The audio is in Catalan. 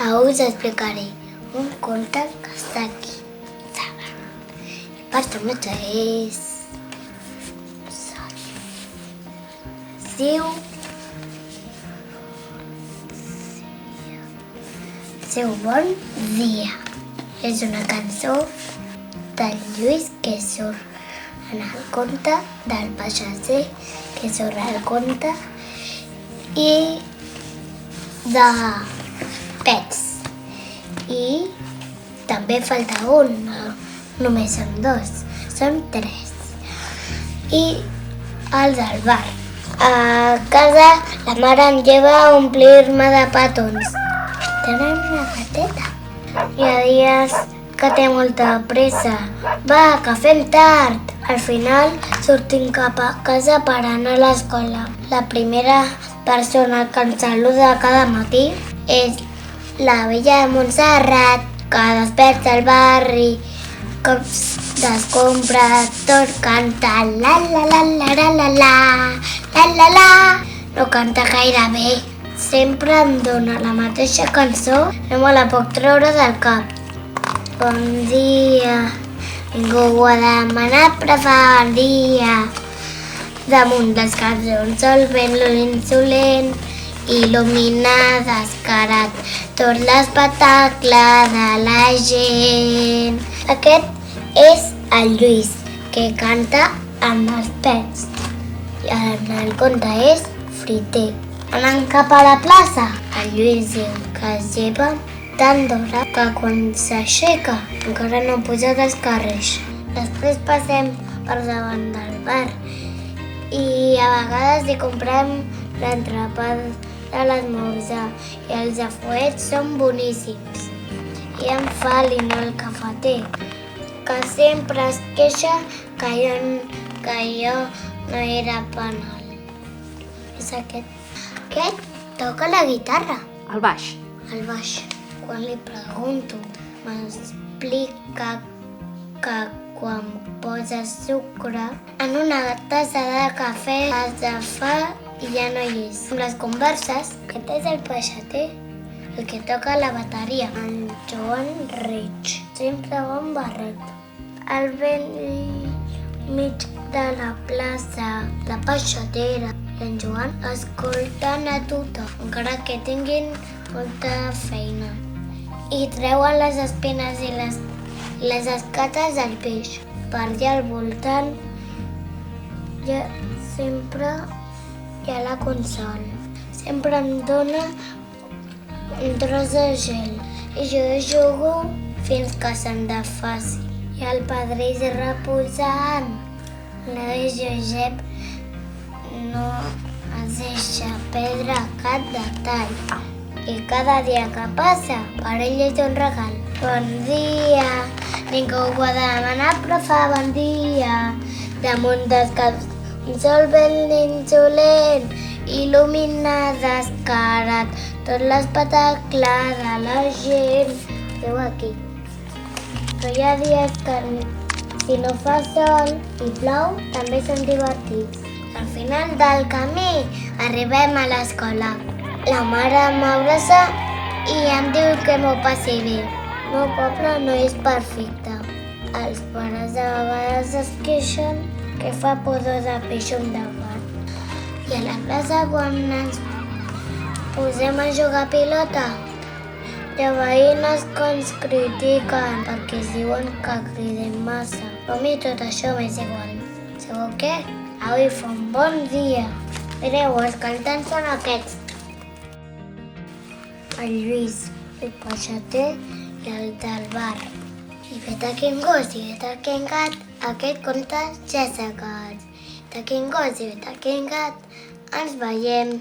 Avui us explicaré un conte que està aquí. El personatge es diu bon dia. És una cançó del Lluís que surt en el conte, del pagès que surt al conte i de pets. I també falta un, no només són dos, són tres. I els del bar. A casa la mare em lleva a omplir-me de petons. Tenen una gateta. Hi ha dies que té molta pressa. Va, que fem tard. Al final sortim cap a casa per anar a l'escola. La primera persona que ens saluda cada matí és la vella de Montserrat, que desperta el barri, que descompra, tot canta la la la la la la la la la. No canta gaire bé. Sempre em dona la mateixa cançó, no me la puc treure del cap. Bon dia, ningú ha demanat però fa bon dia. Damunt dels caps d'un sol ben insolent, il·lumina descarat tot l'espectacle de la gent. Aquest és el Lluís, que canta amb els pets. I el conte és Friter. Anant cap a la plaça, el Lluís diu que es lleva tan d'hora que quan s'aixeca encara no ha pujat els carrers. Després passem per davant del bar i a vegades hi comprem l'entrepà de l'esmorzar i els afuets són boníssims. I en fa el cafeter, que sempre es queixa que jo no era penal. És aquest. Aquest toca la guitarra. El baix. El baix. Quan li pregunto, m'explica que quan poses sucre en una tassa de cafè es desfà i ja no hi és. Amb les converses, aquest és el peixater, el que toca la bateria, en Joan Reig. Sempre va amb barret. Al vell mig de la plaça, la peixatera i en Joan escolten a tothom, encara que tinguin molta feina. I treuen les espines i les escates del peix. Per allà al voltant sempre hi ha la Consol. Sempre em dona un tros de gel i jo jugo fins que se'n desfaci. I el Pedrís reposant. La de Josep no es deixa perdre cap detall. I cada dia que passa, per ell és un regal. Bon dia, ningú ho ha demanat però fa bon dia. Damunt dels caps, un sol ben insolent, il·lumina descarat tot l'espectacle de la gent. Veu aquí. Però hi ha dies que si no fa sol i plou, també són divertits. Al final del camí arribem a l'escola. La mare m'abraça i em diu que m'ho passi bé. El meu poble no és perfecte. Els pares de vegades es queixen que fa pudor de peix davant. I a la plaça, quan ens posem a jugar a pilota, hi ha veïnes que ens critiquen perquè es diuen que cridem massa. Però a mi tot això m'és igual. Sabeu què? Avui fa un bon dia. Mireu, els cantants són aquests. El Lluís, el peixater i el del bar. I vet quin gos i vet quin gat, aquest conte ja s'ha acabat. De quin gos i vet quin gat, ens veiem